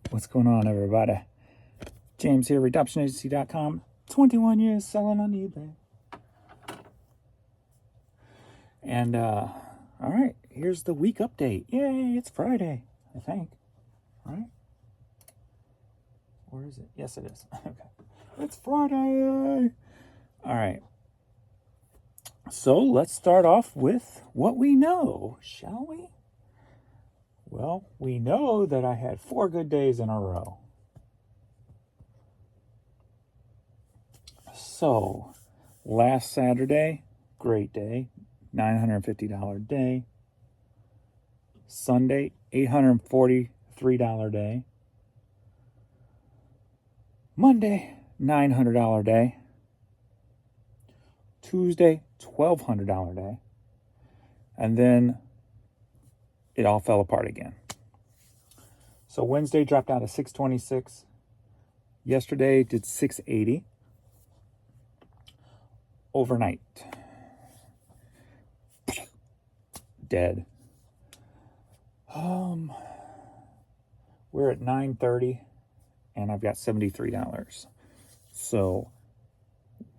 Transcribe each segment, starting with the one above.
What's going on, everybody? James here, redemptionagency.com. 21 years selling on eBay. And, all right, here's the week update. Yay, it's Friday, I think. Right? Or is it? Yes, it is. Okay. It's Friday. All right. So let's start off with what we know, shall we? Well, we know that I had 4 good days in a row. So, last Saturday, great day, $950 day. Sunday, $843 day. Monday, $900 day. Tuesday, $1,200 day. And then it all fell apart again. So Wednesday dropped down to 626. Yesterday did 680. Overnight. Dead. We're at 930 and I've got $73. So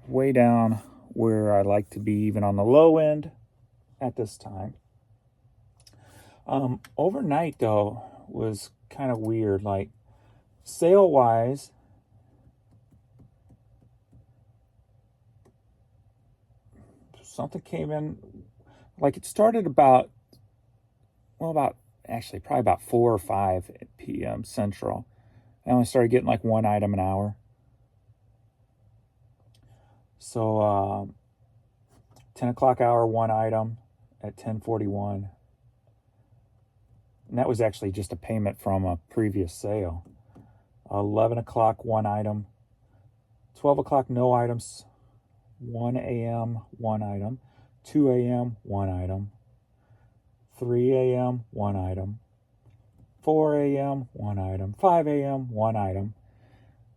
way down where I like to be, even on the low end at this time. Overnight though was kind of weird. Like sale wise, something came in. Like it started about probably about 4 or 5 p.m. Central. I only started getting like one item an hour. So 10 o'clock hour, one item at 10:41. And that was actually just a payment from a previous sale. 11 o'clock, one item. 12 o'clock, no items. 1 a.m., one item. 2 a.m., one item. 3 a.m., one item. 4 a.m., one item. 5 a.m., one item.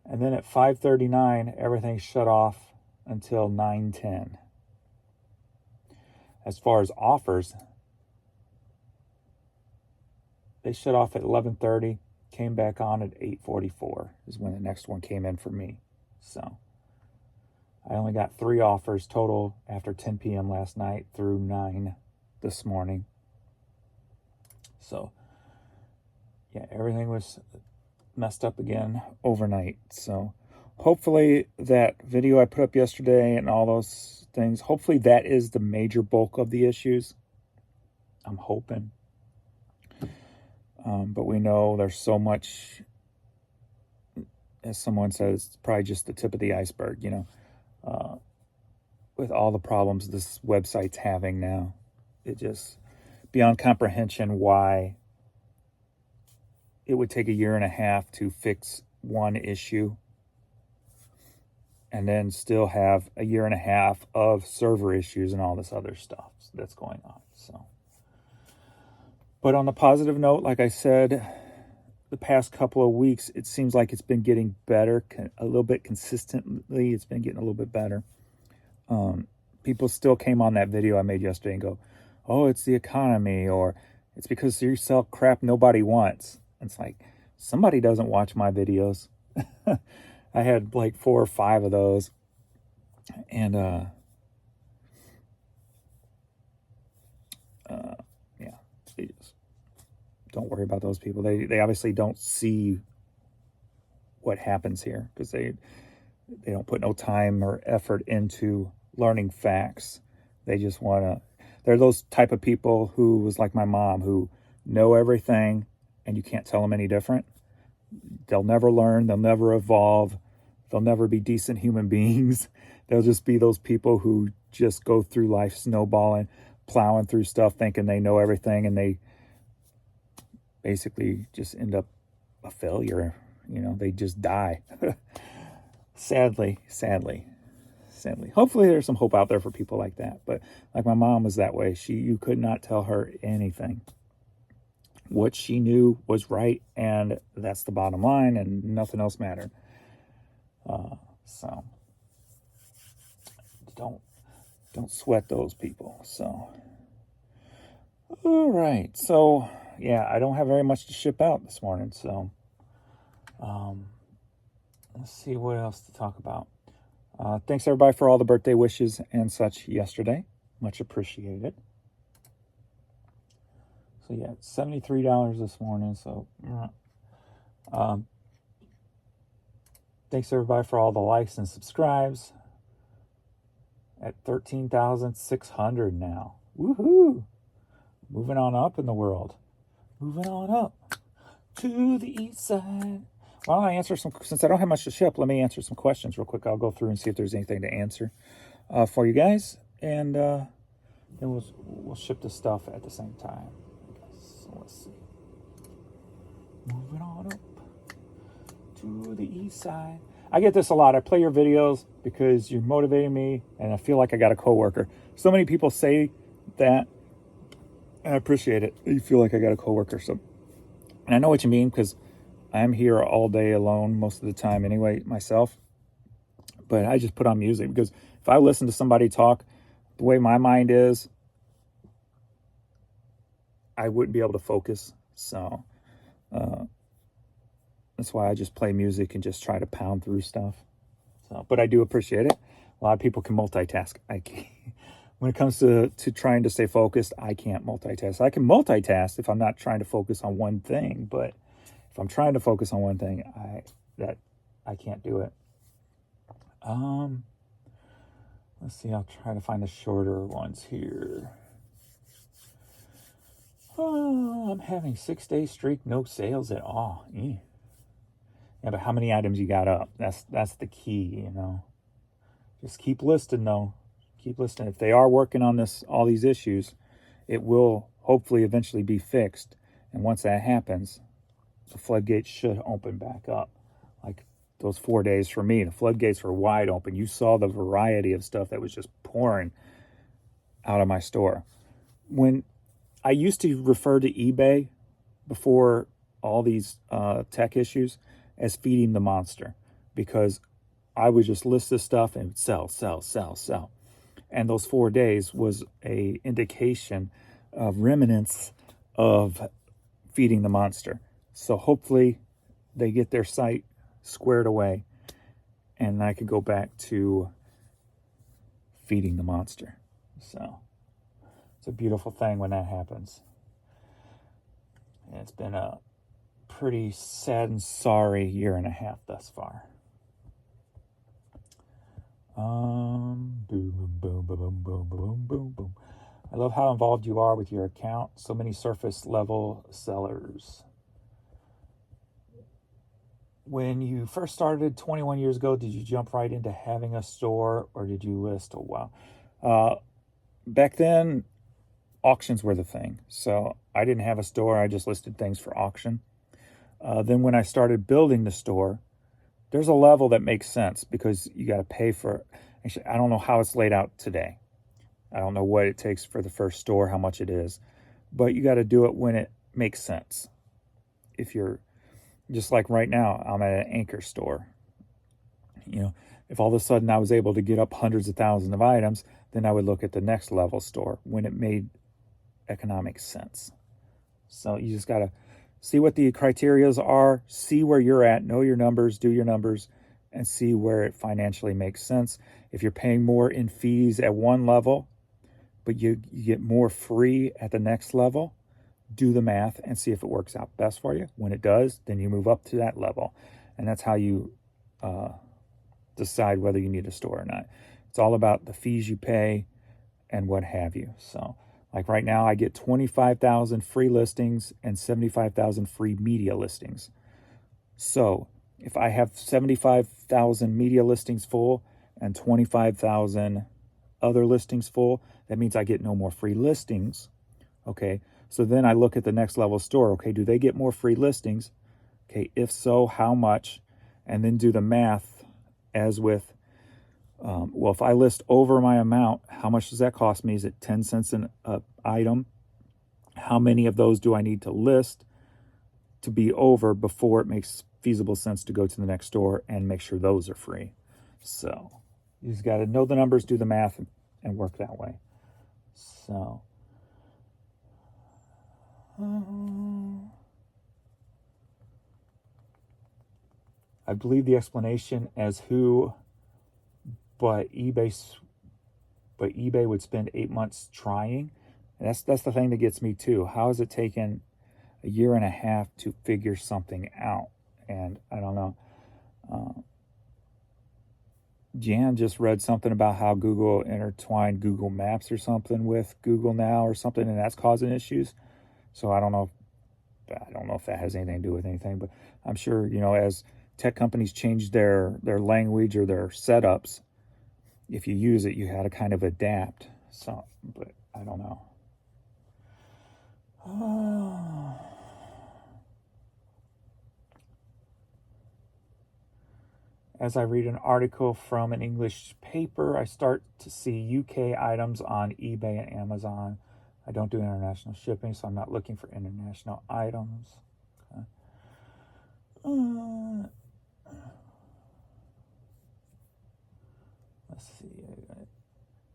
And then at 5:39, everything shut off until 9:10. As far as offers, they shut off at 11:30, came back on at 8:44 is when the next one came in for me. So I only got 3 offers total after 10 p.m. last night through 9 this morning. So yeah, everything was messed up again overnight. So hopefully that video I put up yesterday and all those things, hopefully that is the major bulk of the issues. I'm hoping. But we know there's so much, as someone says, it's probably just the tip of the iceberg, with all the problems this website's having now. It just beyond comprehension why it would take 1.5 years to fix one issue and then still have 1.5 years of server issues and all this other stuff that's going on. So, but on the positive note, like I said, the past couple of weeks, it seems like it's been getting better a little bit consistently. It's been getting a little bit better. People still came on that video I made yesterday and go, oh, it's the economy, or it's because you sell crap nobody wants. It's like, somebody doesn't watch my videos. I had like 4 or 5 of those. And, yeah, they just don't worry about those people. They obviously don't see what happens here because they don't put no time or effort into learning facts. They just want to, they're those type of people who was like my mom, who know everything and you can't tell them any different. They'll never learn. They'll never evolve. They'll never be decent human beings. They'll just be those people who just go through life snowballing, plowing through stuff, thinking they know everything, and they basically just end up a failure. They just die. Sadly. Hopefully there's some hope out there for people like that. But like my mom was that way. You could not tell her anything. What she knew was right, and that's the bottom line, and nothing else mattered. So don't sweat those people. So all right. So yeah, I don't have very much to ship out this morning, so Let's see what else to talk about. Thanks everybody for all the birthday wishes and such yesterday. Much appreciated. So yeah, $73 this morning. So thanks everybody for all the likes and subscribes. At 13,600 now. Woohoo! Moving on up in the world. Moving on up to the east side. Why don't I answer some, since I don't have much to ship, let me answer some questions real quick. I'll go through and see if there's anything to answer for you guys. And then we'll ship the stuff at the same time. So let's see. Moving on up to the east side. I get this a lot. I play your videos because you're motivating me and I feel like I got a coworker. So many people say that, and I appreciate it. You feel like I got a coworker. So, and I know what you mean because I'm here all day alone most of the time anyway, myself. But I just put on music because if I listen to somebody talk the way my mind is, I wouldn't be able to focus. So that's why I just play music and just try to pound through stuff. So, but I do appreciate it. A lot of people can multitask. I can't. When it comes to trying to stay focused, I can't multitask. I can multitask if I'm not trying to focus on one thing, but if I'm trying to focus on one thing, I can't do it. Let's see. I'll try to find the shorter ones here. Oh, I'm having 6-day streak, no sales at all. Yeah, but how many items you got up? That's the key, you know. Just keep listing though. Keep listing. If they are working on all these issues, it will hopefully eventually be fixed. And once that happens, the floodgates should open back up. Like those 4 days for me, the floodgates were wide open. You saw the variety of stuff that was just pouring out of my store. When I used to refer to eBay before all these tech issues as feeding the monster, because I would just list this stuff and sell, sell, sell, sell. And those 4 days was a indication of remnants of feeding the monster. So hopefully they get their site squared away and I could go back to feeding the monster. So it's a beautiful thing when that happens. And it's been a pretty sad and sorry year and a half thus far. Boom, boom, boom, boom, boom, boom, boom, boom. I love how involved you are with your account. So many surface level sellers. When you first started 21 years ago, did you jump right into having a store or did you list a while? Back then, auctions were the thing. So I didn't have a store. I just listed things for auction. Then when I started building the store, there's a level that makes sense because you got to pay for, actually, I don't know how it's laid out today. I don't know what it takes for the first store, how much it is, but you got to do it when it makes sense. If you're just like right now, I'm at an anchor store. You know, if all of a sudden I was able to get up hundreds of thousands of items, then I would look at the next level store when it made economic sense. So you just got to see what the criterias are, see where you're at, know your numbers, do your numbers, and see where it financially makes sense. If you're paying more in fees at one level, but you get more free at the next level, do the math and see if it works out best for you. When it does, then you move up to that level. And that's how you decide whether you need a store or not. It's all about the fees you pay and what have you. So like right now, I get 25,000 free listings and 75,000 free media listings. So if I have 75,000 media listings full and 25,000 other listings full, that means I get no more free listings. Okay, so then I look at the next level store. Okay, do they get more free listings? Okay, if so, how much? And then do the math as with, well, if I list over my amount, how much does that cost me? Is it 10 cents an item? How many of those do I need to list to be over before it makes feasible sense to go to the next store and make sure those are free? So you just got to know the numbers, do the math, and work that way. So I believe the explanation as who, but eBay would spend 8 months trying. And that's the thing that gets me too. How has it taken a year and a half to figure something out? And I don't know. Jan just read something about how Google intertwined Google Maps or something with Google Now or something, and that's causing issues. So I don't know if that has anything to do with anything, but I'm sure, as tech companies change their language or their setups, if you use it, you had to kind of adapt. So, but I don't know. As I read an article from an English paper, I start to see UK items on eBay and Amazon. I don't do international shipping, so I'm not looking for international items. Okay. Let's see.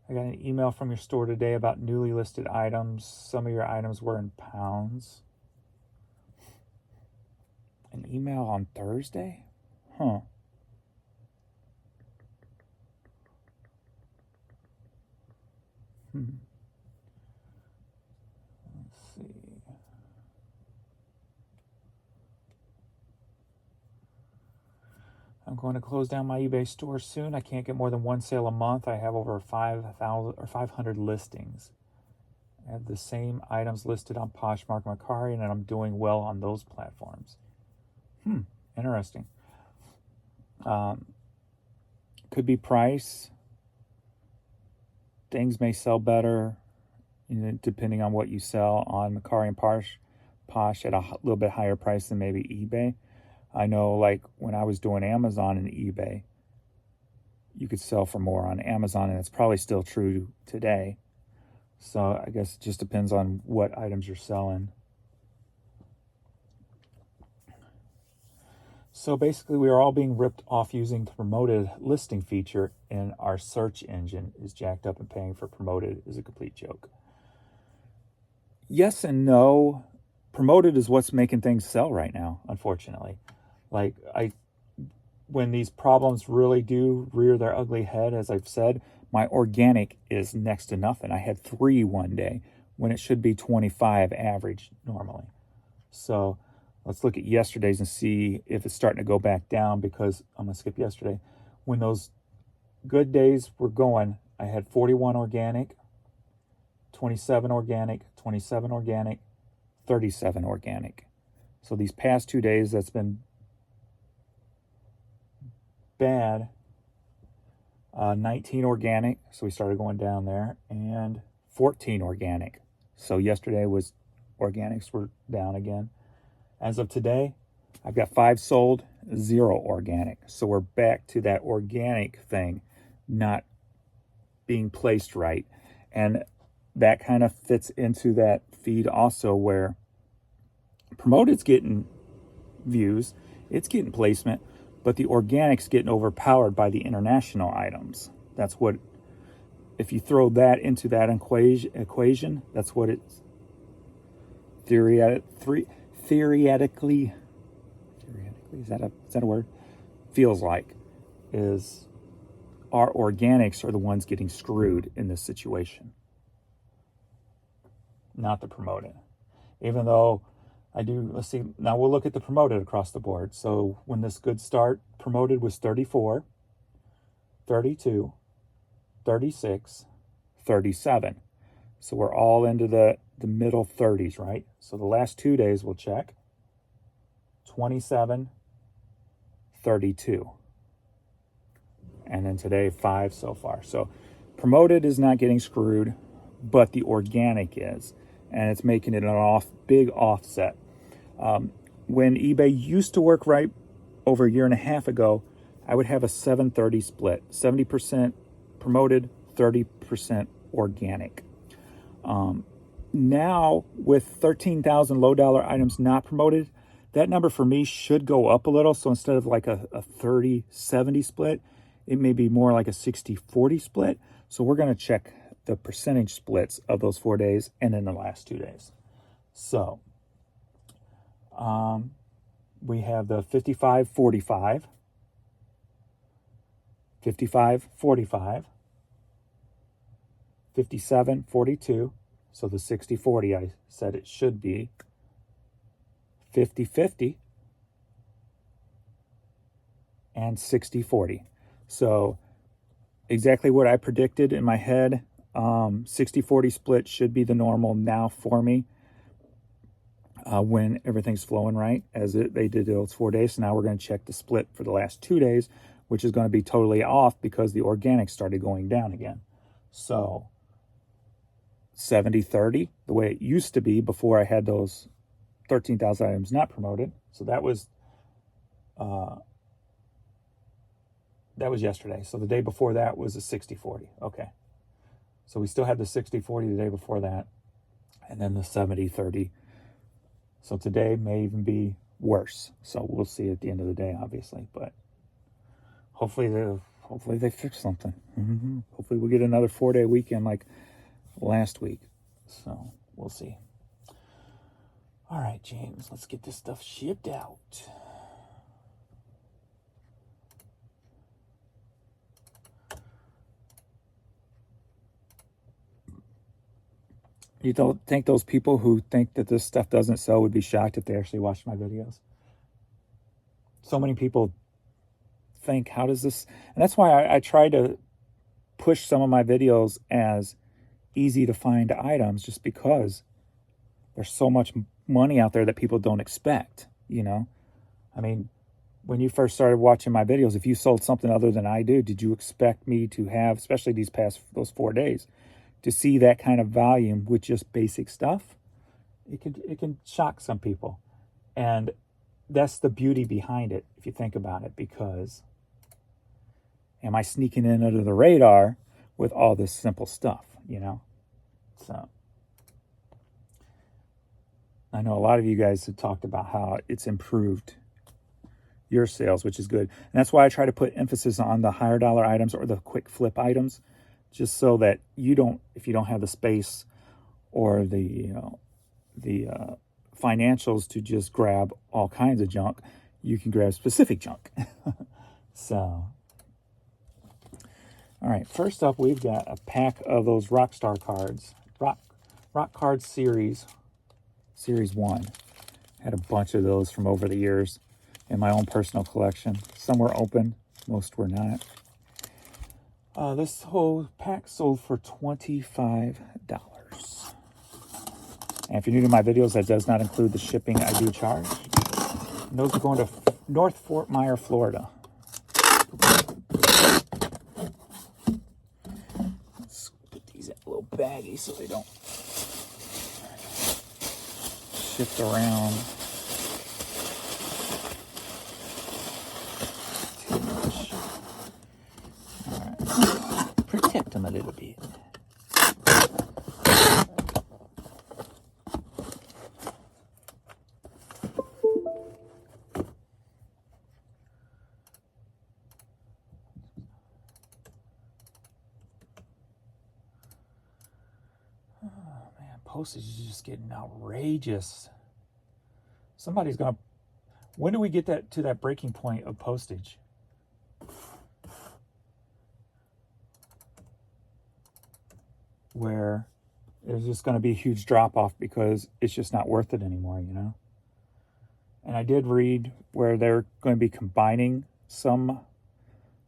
I got an email from your store today about newly listed items. Some of your items were in pounds. An email on Thursday? Huh. Let's see. I'm going to close down my eBay store soon. I can't get more than one sale a month. I have over 500 listings. I have the same items listed on Poshmark, Mercari, and I'm doing well on those platforms. Interesting. Could be price. Things may sell better, depending on what you sell on Mercari and Posh at a little bit higher price than maybe eBay. I know, like, when I was doing Amazon and eBay, you could sell for more on Amazon, and it's probably still true today. So I guess it just depends on what items you're selling. So basically, we are all being ripped off using the promoted listing feature, and our search engine is jacked up, and paying for promoted is a complete joke. Yes and no. Promoted is what's making things sell right now, unfortunately. Like, when these problems really do rear their ugly head, as I've said, my organic is next to nothing. I had 3 one day when it should be 25 average normally. So let's look at yesterday's and see if it's starting to go back down, because I'm going to skip yesterday. When those good days were going, I had 41 organic, 27 organic, 27 organic, 37 organic. So these past 2 days, that's been bad. 19 organic, so we started going down there, and 14 organic. So yesterday was organics were down again. As of today, I've got 5 sold, 0 organic. So we're back to that organic thing not being placed right. And that kind of fits into that feed also, where promoted's getting views, it's getting placement, but the organic's getting overpowered by the international items. That's what, if you throw that into that equation, that's what it's theoretically, is that a word? Feels like, is our organics are the ones getting screwed in this situation, not the promoted. Even though let's see, now we'll look at the promoted across the board. So when this good start, promoted was 34, 32, 36, 37. So we're all into the middle 30s, right? So the last 2 days we'll check. 27, 32. And then today, 5 so far. So promoted is not getting screwed, but the organic is. And it's making it an big offset. When eBay used to work right over a year and a half ago, I would have a 7-30 split. 70% promoted, 30% organic. Now, with 13,000 low-dollar items not promoted, that number for me should go up a little. So instead of like a 30-70 split, it may be more like a 60-40 split. So we're going to check the percentage splits of those 4 days and then the last 2 days. So we have the 55-45, 55-45, 57-42. So the 60-40 I said it should be. 50-50 and 60-40. So exactly what I predicted in my head. 60-40 split should be the normal now for me when everything's flowing right, as they did those 4 days. So now we're going to check the split for the last 2 days, which is going to be totally off because the organics started going down again. So 70-30, the way it used to be before I had those 13,000 items not promoted. So that was yesterday. So the day before that was a 60-40. Okay. So we still had the 60-40 the day before that, and then the 70-30. So today may even be worse. So we'll see at the end of the day, obviously. But hopefully they fix something. Hopefully we'll get another 4-day weekend like last week. So we'll see. All right, James, let's get this stuff shipped out. You don't think those people who think that this stuff doesn't sell would be shocked if they actually watched my videos? So many people think, how does this... And that's why I try to push some of my videos as easy to find items, just because there's so much money out there that people don't expect, you know? I mean, when you first started watching my videos, if you sold something other than I do, did you expect me to have, especially those 4 days, to see that kind of volume with just basic stuff? It can shock some people. And that's the beauty behind it, if you think about it, because am I sneaking in under the radar with all this simple stuff, you know? So I know a lot of you guys have talked about how it's improved your sales, which is good. And that's why I try to put emphasis on the higher dollar items or the quick flip items, just so that if you don't have the space or the financials to just grab all kinds of junk, you can grab specific junk. So, all right, first up, we've got a pack of those Rockstar cards, Rock Card Series 1. Had a bunch of those from over the years in my own personal collection. Some were open, most were not. This whole pack sold for $25. And if you're new to my videos, that does not include the shipping I do charge. And those are going to North Fort Myers, Florida. Let's put these in a little baggie so they don't shift around too much. All right. Protect them a little bit. Postage is just getting outrageous. Somebody's gonna... When do we get to that breaking point of postage? Where there's just going to be a huge drop-off because it's just not worth it anymore, you know? And I did read where they're going to be combining some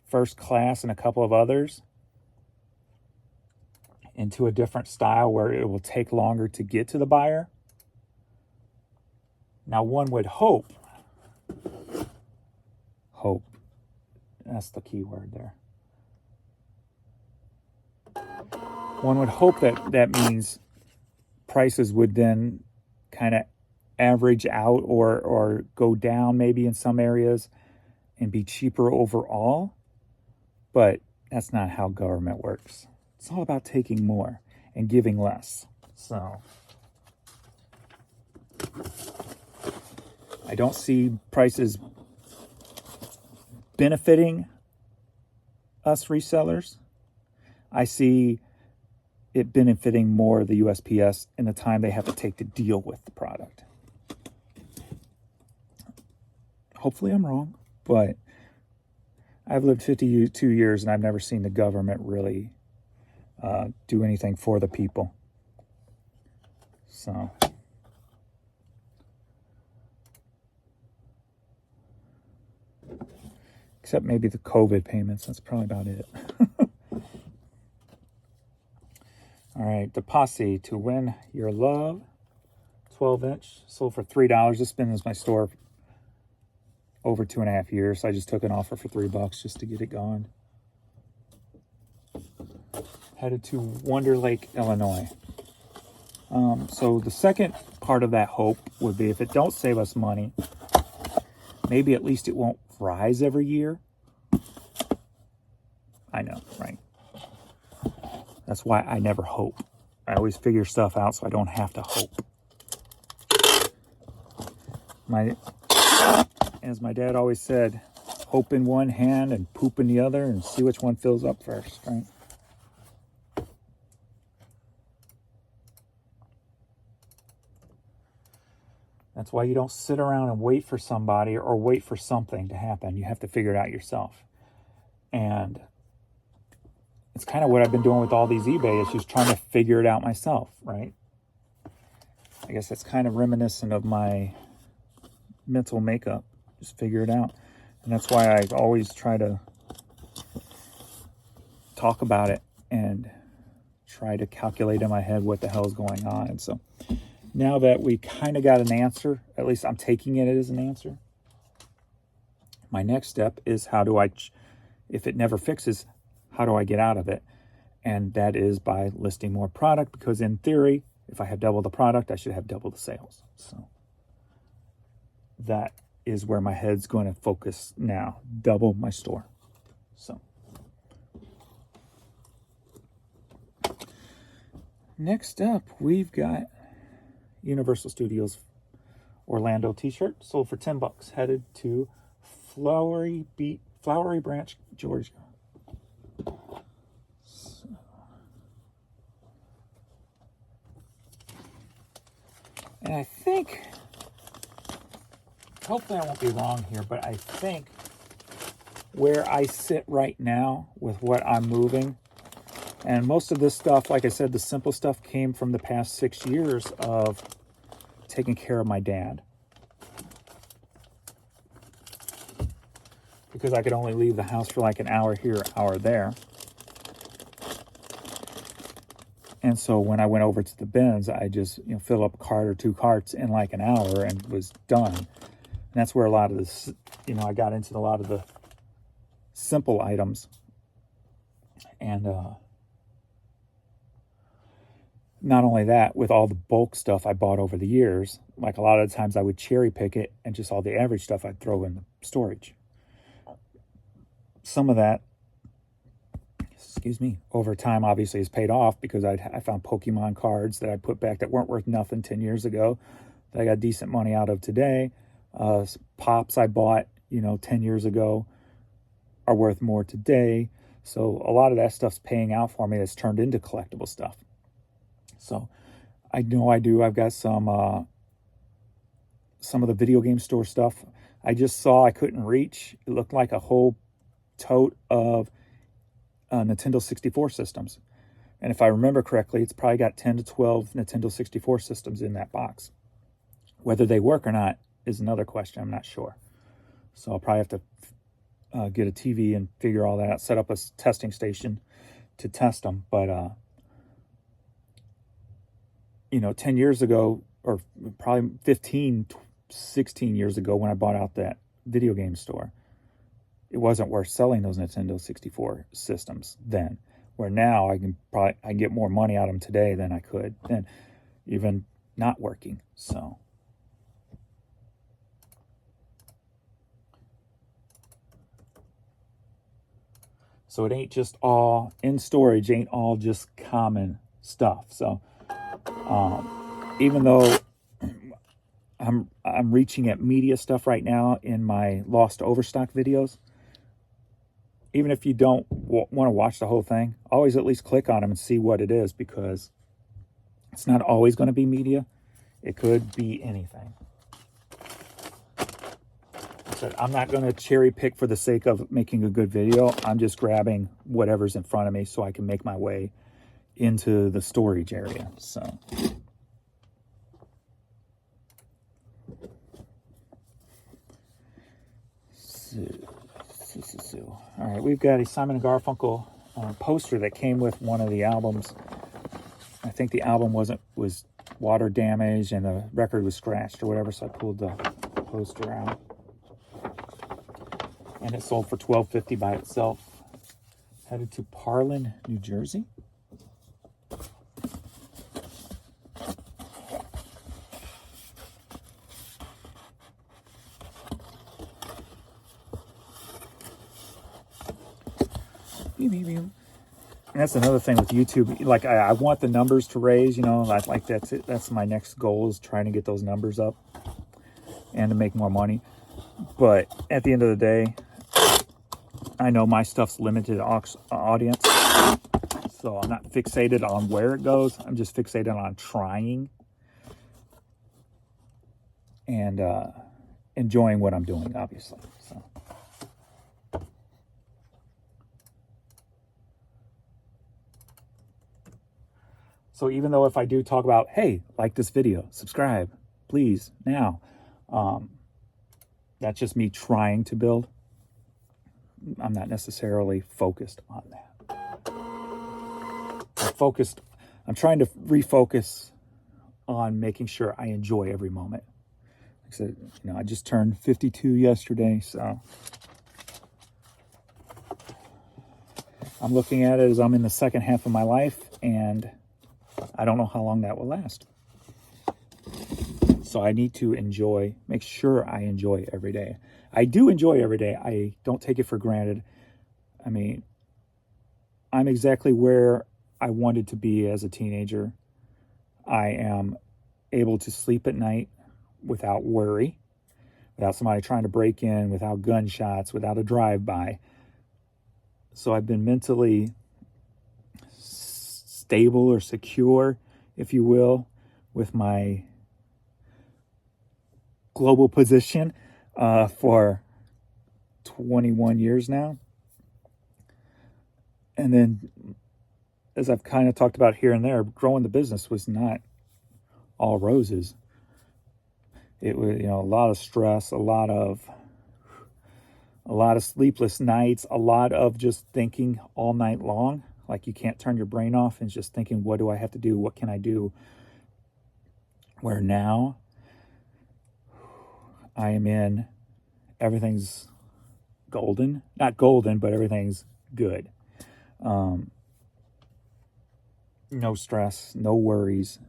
first class and a couple of others into a different style where it will take longer to get to the buyer. Now, one would hope, that's the key word there. One would hope that means prices would then kind of average out or go down maybe in some areas and be cheaper overall. But that's not how government works. It's all about taking more and giving less. So I don't see prices benefiting us resellers. I see it benefiting more the USPS in the time they have to take to deal with the product. Hopefully I'm wrong, but I've lived 52 years and I've never seen the government really do anything for the people. So, except maybe the COVID payments. That's probably about it. All right, the Posse to Win Your Love, 12-inch, sold for $3. This has been in my store over 2.5 years. So I just took an offer for $3 just to get it going. Headed to Wonder Lake, Illinois. So the second part of that hope would be if it don't save us money, maybe at least it won't rise every year. I know, right? That's why I never hope. I always figure stuff out so I don't have to hope. As my dad always said, hope in one hand and poop in the other and see which one fills up first, right? That's why you don't sit around and wait for somebody or wait for something to happen. You have to figure it out yourself. And it's kind of what I've been doing with all these eBay issues, trying to figure it out myself, right? I guess that's kind of reminiscent of my mental makeup. Just figure it out. And that's why I always try to talk about it and try to calculate in my head what the hell is going on. And so now that we kind of got an answer, at least I'm taking it as an answer, my next step is how do I, if it never fixes, how do I get out of it? And that is by listing more product, because in theory, if I have double the product, I should have double the sales. So that is where my head's going to focus now, double my store. So next up, we've got Universal Studios Orlando t-shirt, sold for $10, headed to Flowery Branch, Georgia. And I think, hopefully I won't be wrong here, but I think where I sit right now with what I'm moving, and most of this stuff, like I said, the simple stuff came from the past 6 years of taking care of my dad. Because I could only leave the house for like an hour here, hour there. And so when I went over to the bins, I just, filled up a cart or 2 carts in like an hour and was done. And that's where a lot of this, I got into a lot of the simple items. And not only that, with all the bulk stuff I bought over the years, like a lot of the times I would cherry pick it and just all the average stuff I'd throw in the storage. Some of that, over time obviously has paid off, because I found Pokemon cards that I put back that weren't worth nothing 10 years ago that I got decent money out of today. Pops I bought, 10 years ago are worth more today. So a lot of that stuff's paying out for me. That's turned into collectible stuff. So I know I've got some of the video game store stuff. I just saw I couldn't reach. It looked like a whole tote of Nintendo 64 systems. And if I remember correctly, it's probably got 10 to 12 Nintendo 64 systems in that box. Whether they work or not is another question. I'm not sure. So I'll probably have to get a TV and figure all that out, set up a testing station to test them. But, 10 years ago, or probably 15, 16 years ago when I bought out that video game store, it wasn't worth selling those Nintendo 64 systems then. Where now I get more money out of them today than I could then, even not working. So it ain't just all in storage, ain't all just common stuff. So even though I'm reaching at media stuff right now in my lost overstock videos, even if you don't want to watch the whole thing, always at least click on them and see what it is, because it's not always going to be media. It could be anything. said, I'm not going to cherry pick for the sake of making a good video. I'm just grabbing whatever's in front of me so I can make my way into the storage area. So all right, we've got a Simon & Garfunkel poster that came with one of the albums. I think the album was water damaged and the record was scratched or whatever, so I pulled the poster out. And it sold for $12.50 by itself. Headed to Parlin, New Jersey. And that's another thing with YouTube. Like I want the numbers to raise, you know, like that's it. That's my next goal, is trying to get those numbers up and to make more money. But at the end of the day, I know my stuff's limited audience, so I'm not fixated on where it goes. I'm just fixated on trying and enjoying what I'm doing, obviously. So even though if I do talk about, hey, like this video, subscribe, please, now, that's just me trying to build. I'm not necessarily focused on that. I'm trying to refocus on making sure I enjoy every moment. Like I said, you know, I just turned 52 yesterday, so I'm looking at it as I'm in the second half of my life, and I don't know how long that will last. So I need to make sure I enjoy every day. I do enjoy every day. I don't take it for granted. I mean, I'm exactly where I wanted to be as a teenager. I am able to sleep at night without worry, without somebody trying to break in, without gunshots, without a drive-by. So I've been mentally stable or secure, if you will, with my global position for 21 years now. And then, as I've kind of talked about here and there, growing the business was not all roses. It was, you know, a lot of stress, a lot of sleepless nights, a lot of just thinking all night long. Like you can't turn your brain off and just thinking, what do I have to do? What can I do? Where now I am in, everything's golden. Not golden, but everything's good. No stress, no worries.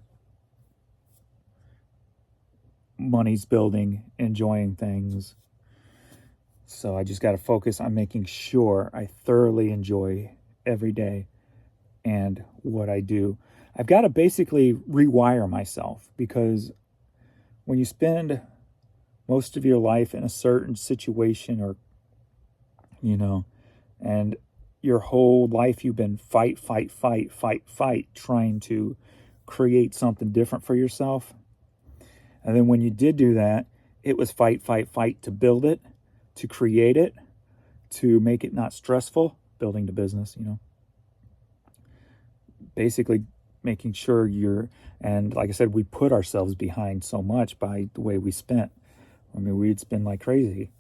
Money's building, enjoying things. So I just got to focus on making sure I thoroughly enjoy every day and what I do. I've got to basically rewire myself, because when you spend most of your life in a certain situation, or, you know, and your whole life you've been fight, trying to create something different for yourself. And then when you did do that, it was fight to build it, to create it, to make it not stressful, building the business, you know. Basically making sure and like I said, we put ourselves behind so much by the way we spent. I mean, we'd spend like crazy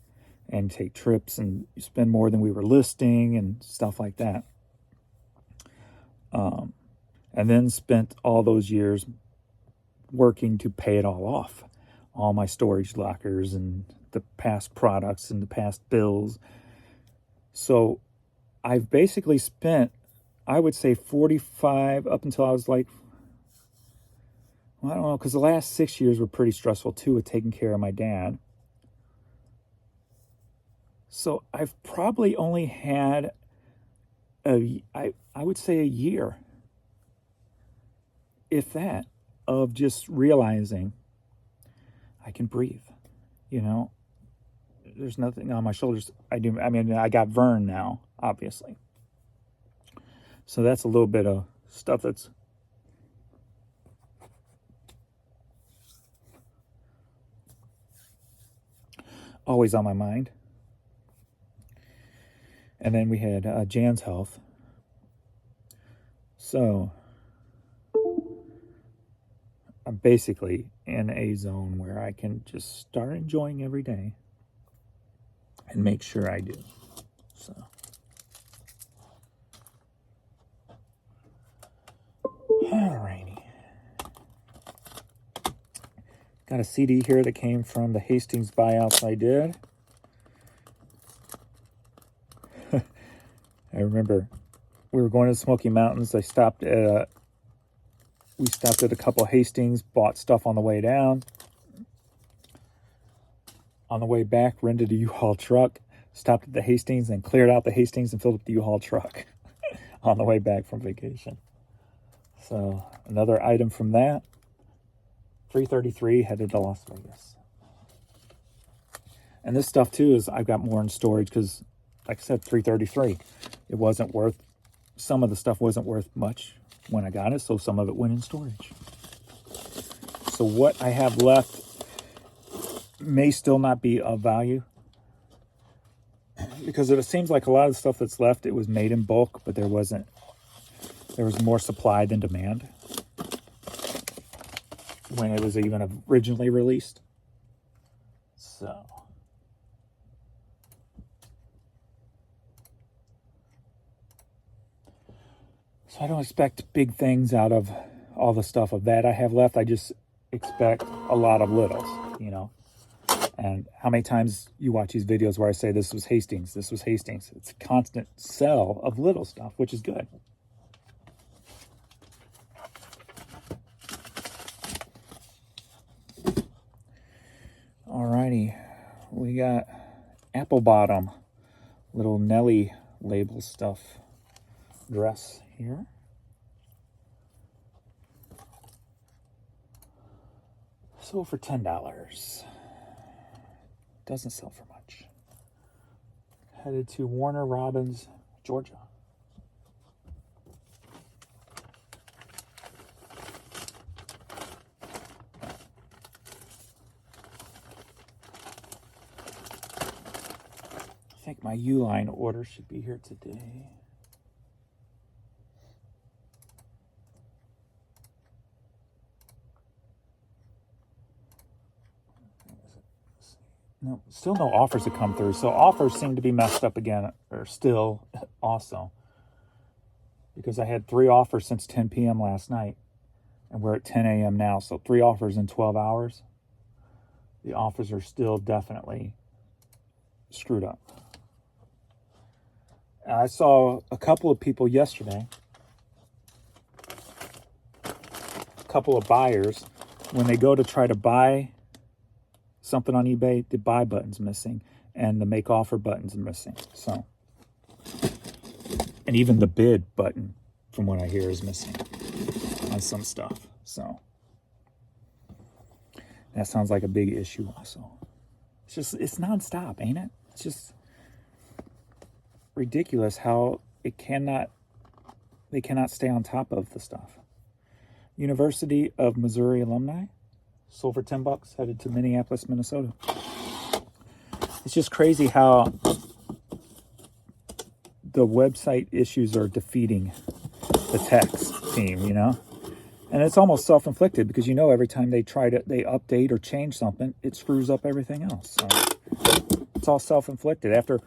and take trips and spend more than we were listing and stuff like that. And then spent all those years working to pay it all off. All my storage lockers and the past products and the past bills. So I've basically spent, I would say 45 up until I was like, well, I don't know, because the last 6 years were pretty stressful too, with taking care of my dad. So I've probably only had I would say a year, if that, of just realizing I can breathe. You know, there's nothing on my shoulders. I got Vern now, obviously. So that's a little bit of stuff that's always on my mind. And then we had Jan's health. So I'm basically in a zone where I can just start enjoying every day and make sure I do. So alrighty. Got a CD here that came from the Hastings buyouts I did. I remember we were going to the Smoky Mountains. We stopped at a couple of Hastings, bought stuff on the way down. On the way back, rented a U-Haul truck, stopped at the Hastings and cleared out the Hastings and filled up the U-Haul truck on the way back from vacation. So another item from that. 333 headed to Las Vegas. And this stuff too is I've got more in storage because, like I said, 333. It wasn't worth, some of the stuff wasn't worth much when I got it, so some of it went in storage. So what I have left may still not be of value because it seems like a lot of the stuff that's left, it was made in bulk, but there was more supply than demand when it was even originally released. So I don't expect big things out of all the stuff of that I have left. I just expect a lot of littles, you know. And how many times you watch these videos where I say this was Hastings, this was Hastings. It's a constant sell of little stuff, which is good. Alrighty, we got apple bottom, little Nelly label stuff dress here. Sold for $10. Doesn't sell for much. Headed to Warner Robins, Georgia. I think my Uline order should be here today. No, still no offers have come through. So offers seem to be messed up again, or still also. Because I had 3 offers since 10 p.m. last night, and we're at 10 a.m. now. So 3 offers in 12 hours. The offers are still definitely screwed up. I saw a couple of people yesterday, a couple of buyers, when they go to try to buy something on eBay, the buy button's missing and the make offer button's missing. So, and even the bid button, from what I hear, is missing on some stuff. So that sounds like a big issue also. It's nonstop, ain't it? It's just ridiculous how they cannot stay on top of the stuff. University of Missouri alumni sold for $10, headed to Minneapolis, Minnesota. It's just crazy how the website issues are defeating the text team, you know? And it's almost self-inflicted because, you know, every time they update or change something, it screws up everything else. So it's all self-inflicted. After,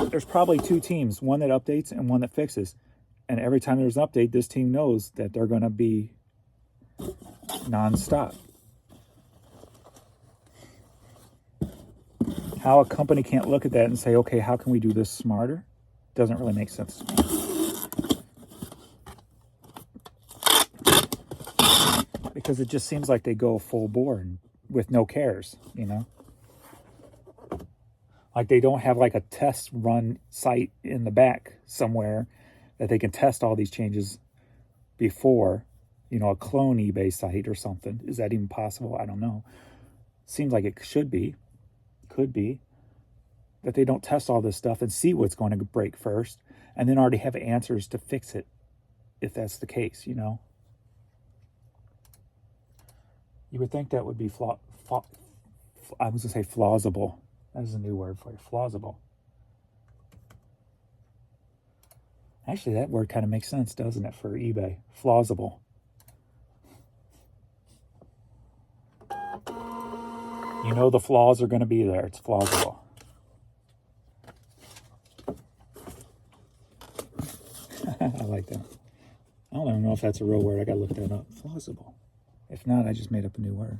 there's probably 2 teams, one that updates and one that fixes. And every time there's an update, this team knows that they're going to be nonstop. How a company can't look at that and say, okay, how can we do this smarter? Doesn't really make sense to me. Because it just seems like they go full bore with no cares, you know? Like they don't have like a test run site in the back somewhere that they can test all these changes before, you know, a clone eBay site or something. Is that even possible? I don't know. Seems like it should be. Could be. That they don't test all this stuff and see what's going to break first and then already have answers to fix it if that's the case, you know? You would think that would be I was going to say plausible. That is a new word for you. Plausible. Actually, that word kind of makes sense, doesn't it, for eBay? Plausible. You know the flaws are going to be there. It's plausible. I like that. I don't even know if that's a real word. I got to look that up. Plausible. If not, I just made up a new word.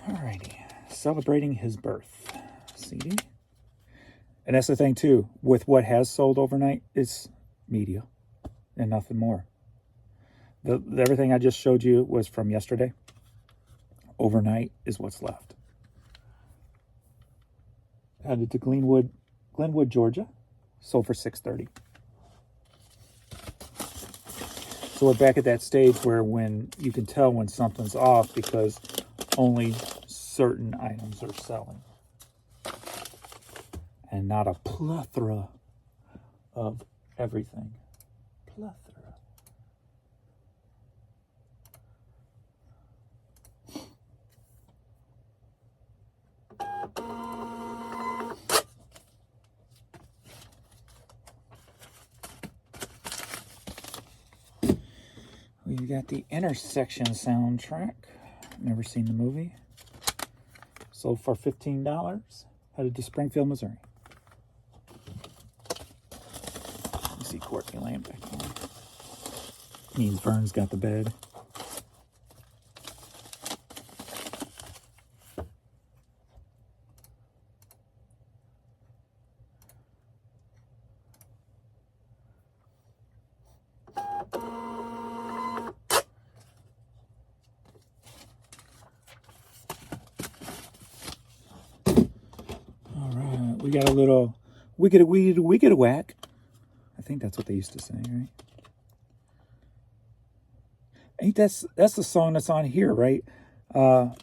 Alrighty. Celebrating his birth. CD. And that's the thing, too. With what has sold overnight, it's media and nothing more. Everything I just showed you was from yesterday. Overnight is what's left. Headed to Glenwood, Georgia. Sold for $630. So we're back at that stage where when you can tell when something's off because only certain items are selling. And not a plethora of everything. Plethora. We got the Intersection soundtrack. Never seen the movie. Sold for $15. Headed to Springfield, Missouri. You see Courtney laying back there. Means Vern's got the bed. We got a little wicked whack. I think that's what they used to say, right? Ain't that's the song that's on here, right? Were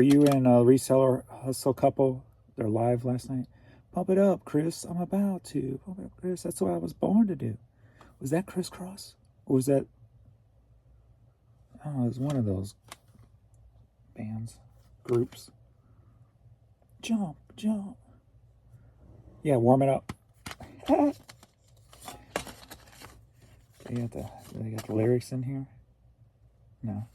you and a reseller hustle couple? They're live last night. Pump it up, Chris. I'm about to. Pump it up, Chris. That's what I was born to do. Was that Criss Cross? Or was that... I don't know, it was one of those bands, groups. Jump, jump. Yeah, warm it up. They got the lyrics in here? No.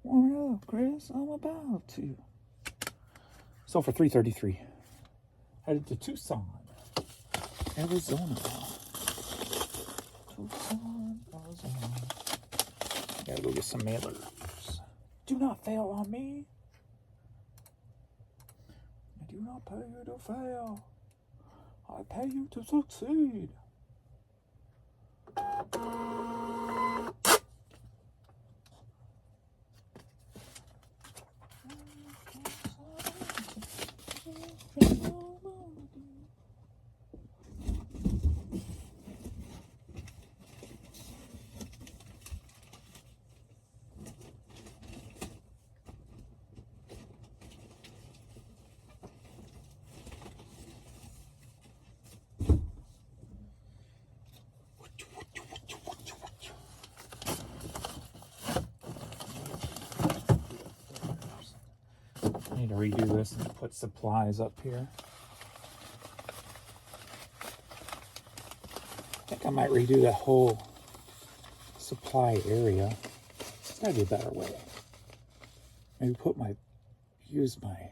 Warm it up, Chris. I'm about to. Sold for $333. Headed to Tucson, Arizona. Tucson, Arizona. Gotta go get some mailers. Do not fail on me. I do not pay you to fail. I pay you to succeed. I need to redo this and put supplies up here. I think I might redo that whole supply area. There's gotta be a better way. Maybe use my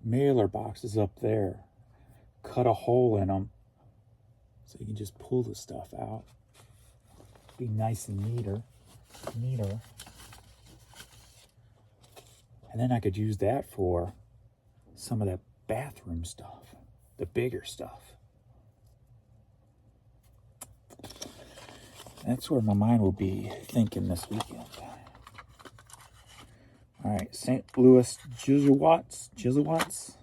mailer boxes up there. Cut a hole in them so you can just pull the stuff out. Be nice and neater. And then I could use that for some of that bathroom stuff, the bigger stuff. That's where my mind will be thinking this weekend. All right, St. Louis Jesuits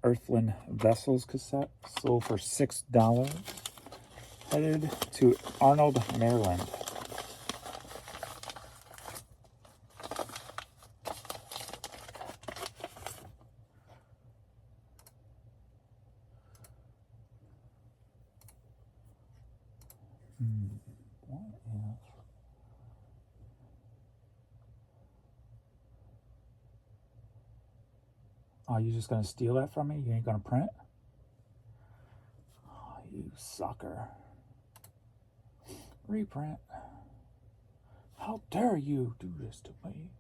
Earthland Vessels cassette sold for $6. Headed to Arnold, Maryland. Oh, you just gonna steal that from me? You ain't gonna print? Oh, you sucker. Reprint. How dare you do this to me?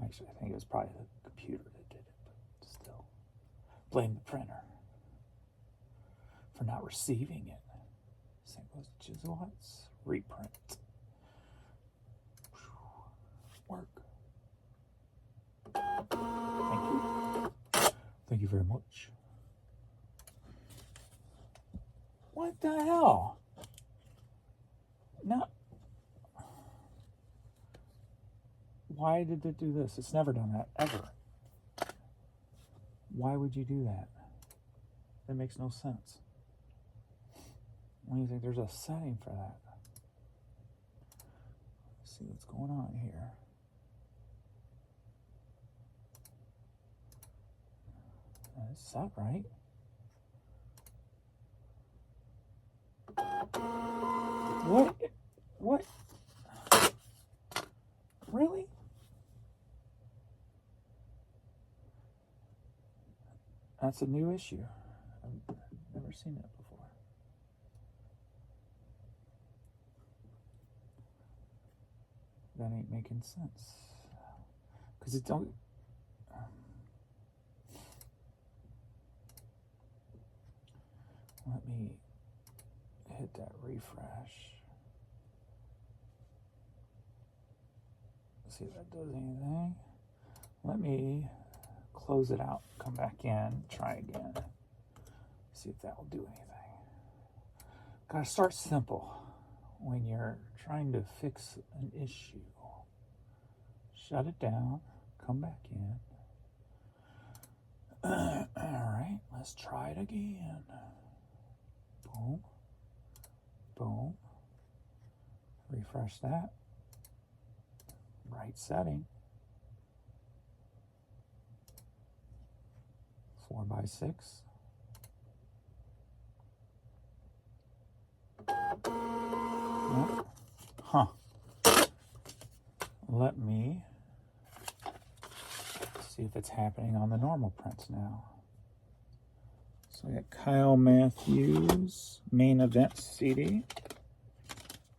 Actually, I think it was probably the computer that did it, but still. Blame the printer for not receiving it. St. Louis Jesuits. Reprint. Work. Thank you. Thank you very much. What the hell? No. Why did it do this? It's never done that, ever. Why would you do that? That makes no sense. When do you think there's a setting for that? Let's see what's going on here. Is that right? What? What? Really? That's a new issue. I've never seen that before. That ain't making sense. Because it don't... Let me hit that refresh. See if that does anything. Let me close it out, come back in, try again. See if that will do anything. Gotta start simple when you're trying to fix an issue. Shut it down, come back in. All right, let's try it again. Boom, boom. Refresh that. Right setting. 4x6. Yep. Huh. Let me see if it's happening on the normal prints now. So we got Kyle Matthews main event CD.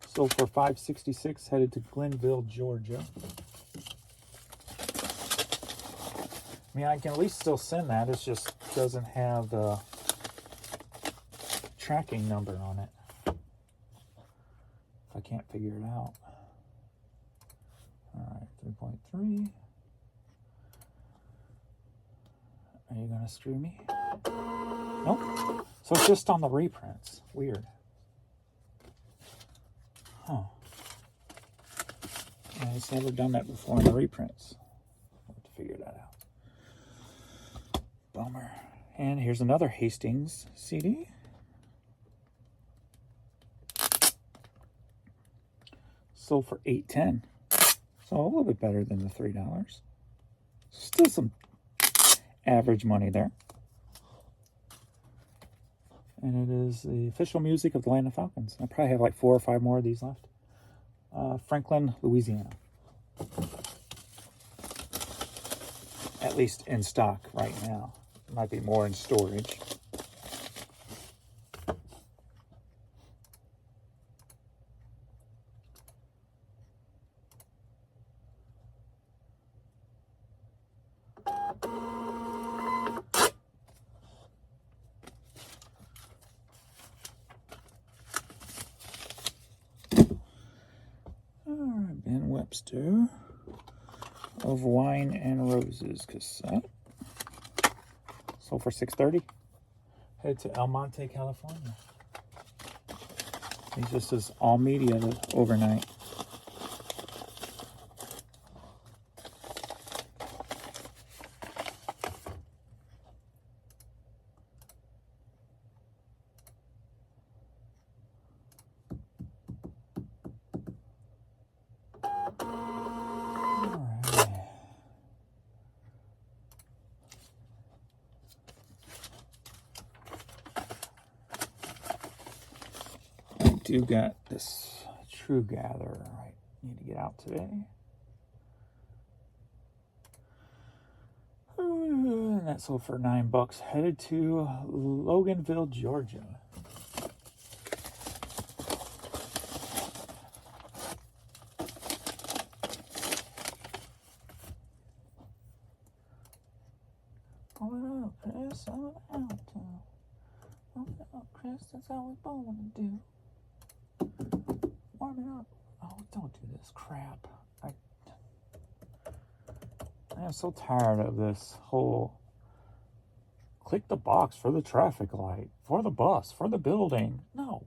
Sold for $566, headed to Glenville, Georgia. I mean, I can at least still send that. It just doesn't have the tracking number on it. If I can't figure it out. All right, 3.3. Are you gonna screw me? Nope. So it's just on the reprints. Weird. Huh. I've never done that before in the reprints. I'll have to figure that out. Bummer. And here's another Hastings CD. Sold for $8.10. So a little bit better than the $3. Still some average money there. And it is the official music of the Atlanta Falcons. I probably have like 4 or 5 more of these left. Franklin, Louisiana. At least in stock right now. Might be more in storage. Ben Webster of Wine and Roses cassette. Sold for $6.30. Head to El Monte, California. He just says all media overnight. Do got this True Gather I need to get out today. And that sold for $9. Headed to Loganville, Georgia. Going up, Chris, I'm out. Going up, Chris, that's how we're going to do. Warming up. Oh, don't do this crap. I am so tired of this whole click the box for the traffic light, for the bus, for the building. No.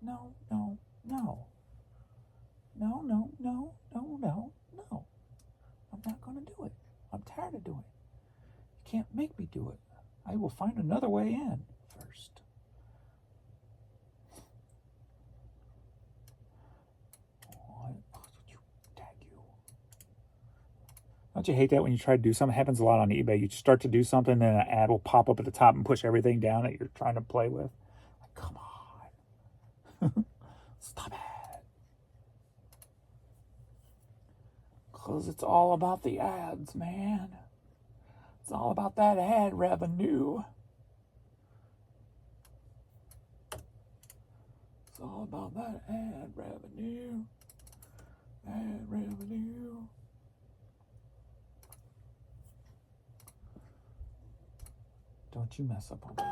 No, no, no. No, no, no, no, no, no. I'm not going to do it. I'm tired of doing it. You can't make me do it. I will find another way in first. Don't you hate that when you try to do something? It happens a lot on eBay. You start to do something, and an ad will pop up at the top and push everything down that you're trying to play with. Like, come on. Stop it. Because it's all about the ads, man. It's all about that ad revenue. It's all about that ad revenue. Ad revenue. Don't you mess up on that.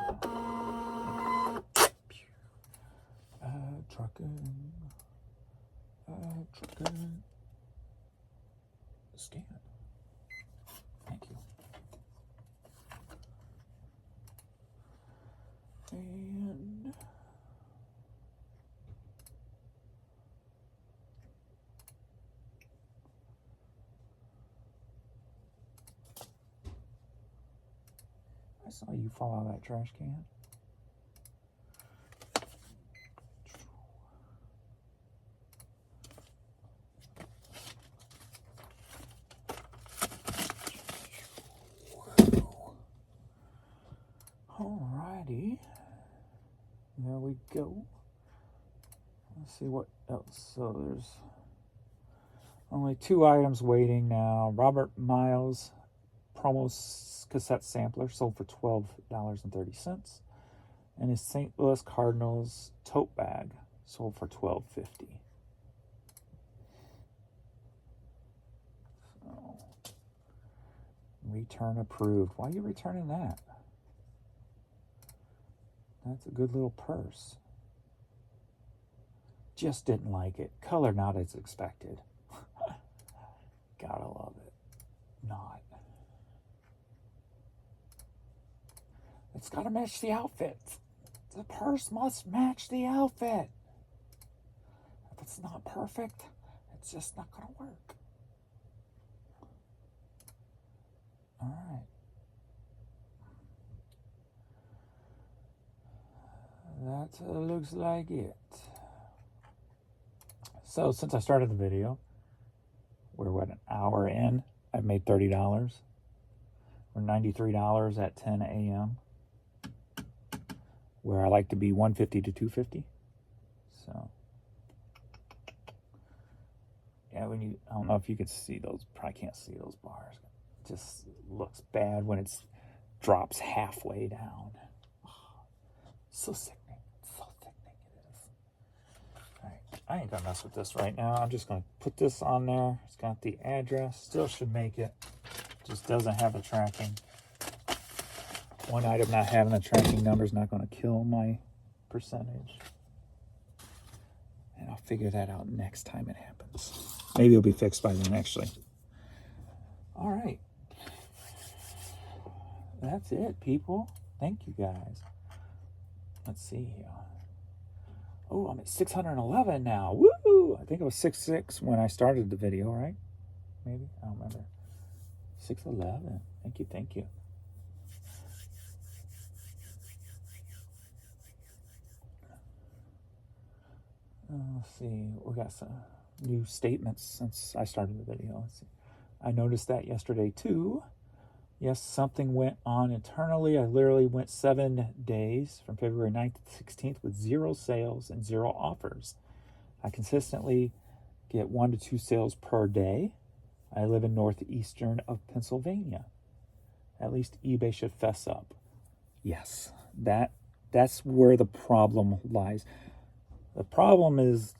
Trucking. Trucking. Scan. Thank you. And I saw you fall out of that trash can. Alrighty. There we go. Let's see what else. So there's only 2 items waiting now. Robert Miles promo cassette sampler sold for $12.30. And his St. Louis Cardinals tote bag sold for $12.50. So, return approved. Why are you returning that? That's a good little purse. Just didn't like it. Color not as expected. Gotta love it. Not. It's gotta match the outfit. The purse must match the outfit. If it's not perfect, it's just not gonna work. Alright. That looks like it. So since I started the video, we're what, an hour in? I've made $30. We're $93 at 10 a.m. Where I like to be 150 to 250. So yeah, I don't know if you can see those. Probably can't see those bars. It just looks bad when it drops halfway down. So sickening. So sickening it is. Alright, I ain't gonna mess with this right now. I'm just gonna put this on there. It's got the address. Still should make it. Just doesn't have the tracking. One item not having the tracking number is not gonna kill my percentage. And I'll figure that out next time it happens. Maybe it'll be fixed by then, actually. Alright. That's it, people. Thank you, guys. Let's see here. Oh, I'm at 611 now. Woo! I think it was 6.6 when I started the video, right? Maybe? I don't remember. 611. Thank you, thank you. Let's see. We got some new statements since I started the video. Let's see. I noticed that yesterday, too. Yes, something went on internally. I literally went 7 days from February 9th to 16th with 0 sales and 0 offers. I consistently get 1 to 2 sales per day. I live in northeastern of Pennsylvania. At least eBay should fess up. Yes, that's where the problem lies. The problem is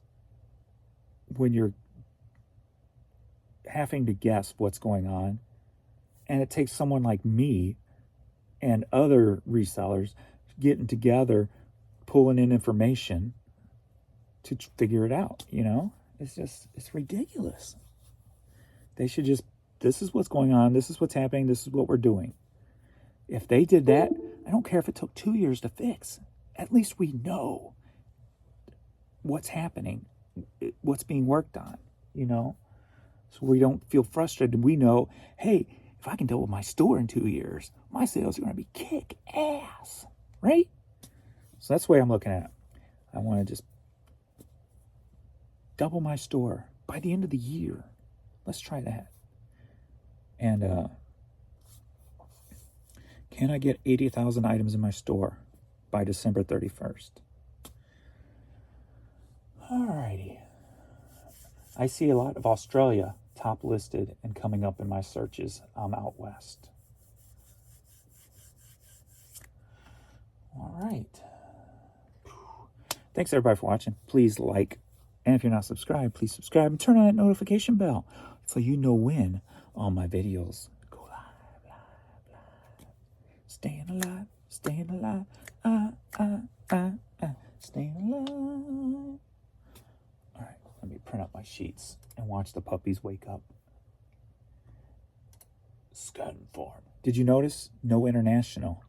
when you're having to guess what's going on, and it takes someone like me and other resellers getting together, pulling in information to figure it out, you know? It's ridiculous. They should just, this is what's going on, this is what's happening, this is what we're doing. If they did that, I don't care if it took 2 years to fix. At least we know what's happening, what's being worked on, you know? So we don't feel frustrated. We know, hey, if I can double my store in 2 years, my sales are going to be kick ass, right? So that's the way I'm looking at it. I want to just double my store by the end of the year. Let's try that. And can I get 80,000 items in my store by December 31st? Alrighty. I see a lot of Australia top listed and coming up in my searches. I'm out west. All right. Thanks everybody for watching. Please like, and if you're not subscribed, please subscribe and turn on that notification bell so you know when all my videos go live. Staying alive, staying alive, staying alive. All right, let me print out my sheets and watch the puppies wake up. Scan form. Did you notice? No international.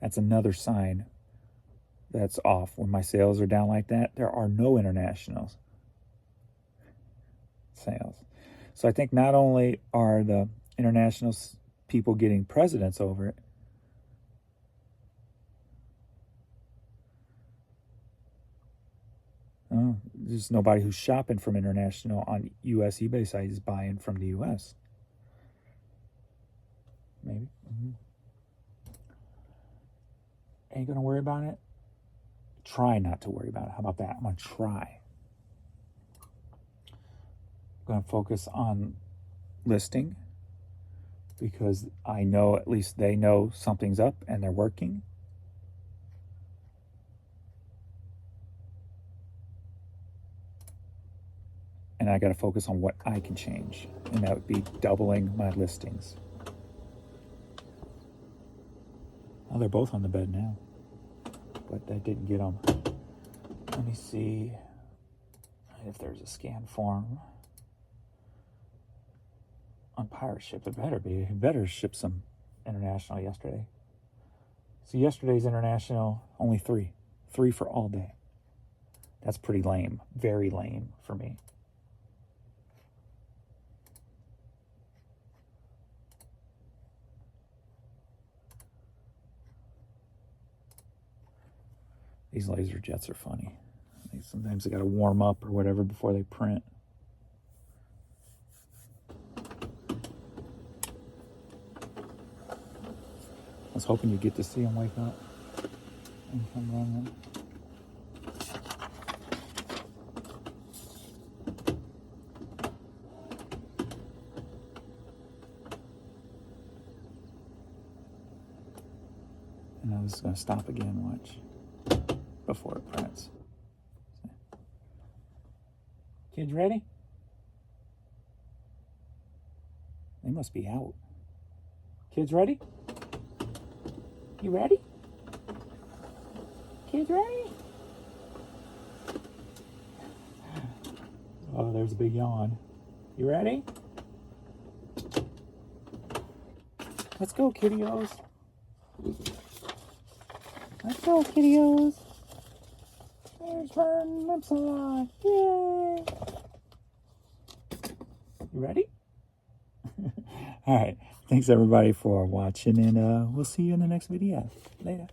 That's another sign that's off. When my sales are down like that, there are no international sales. So I think not only are the international people getting precedence over it, there's nobody who's shopping from international on U.S. eBay sites is buying from the U.S. Maybe. Ain't gonna worry about it. Try not to worry about it. How about that? I'm gonna try. I'm gonna focus on listing because I know, at least they know something's up and they're working. And I got to focus on what I can change, and that would be doubling my listings. Oh, they're both on the bed now, but that didn't get them. Let me see if there's a scan form on Pirate Ship. It better be. It better ship some international yesterday. So yesterday's international, only 3. 3 for all day. That's pretty lame. Very lame for me. These laser jets are funny. Sometimes they got to warm up or whatever before they print. I was hoping you'd get to see them wake up and come running. And now this is going to stop again, watch. Before it prints. Kids ready? They must be out. Kids ready? You ready? Kids ready? Oh, there's a big yawn. You ready? Let's go, kiddios. Let's go, kiddios. There's Vern Lipsalon. Yay! You ready? All right. Thanks, everybody, for watching, and we'll see you in the next video. Later.